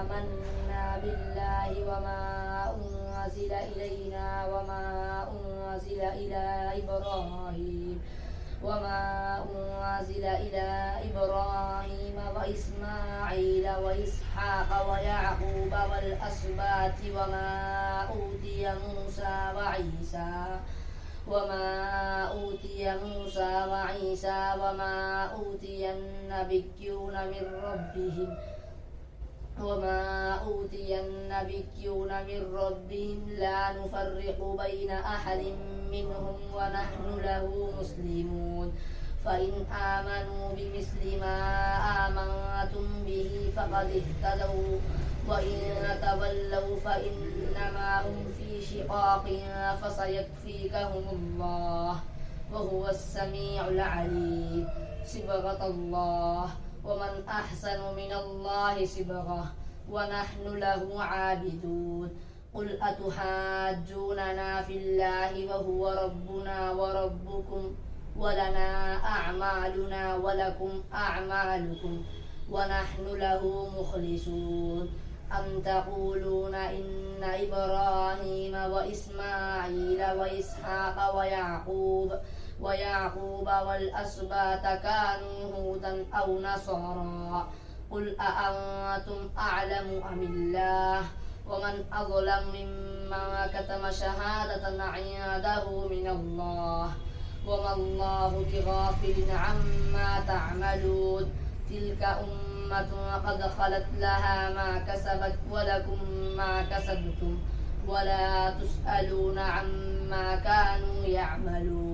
آمنا بالله وما أنزل إلينا وما أنزل إلى إبراهيم وإسماعيل وإسحاق ويعقوب والأسباط وما أوتي النبيون من ربهم لا نفرق بين أحد منهم ونحن له مسلمون فإن آمنوا بمثل ما آمنتم به فقد اهتدوا وإن تولوا فإنما هم في شقاق فسيكفيكهم الله وهو السميع العليم صبغة الله ومن أحسن من الله صبغة ونحن له عابدون قل أتحاجوننا في الله وهو ربنا وربكم ولنا أعمالنا ولكم أعمالكم ونحن له مخلصون أم تقولون إن إبراهيم وإسماعيل وإسحاق ويعقوب والأسباط كانوا هودا أو نصارى قل أأنتم أعلم أم الله ومن أظلم ممن كتم شهادة عنده من الله وما الله بغافل عما تعملون تلك أمة قد خلت لها ما كسبت ولكم ما كسبتم ولا تسألون عما كانوا يعملون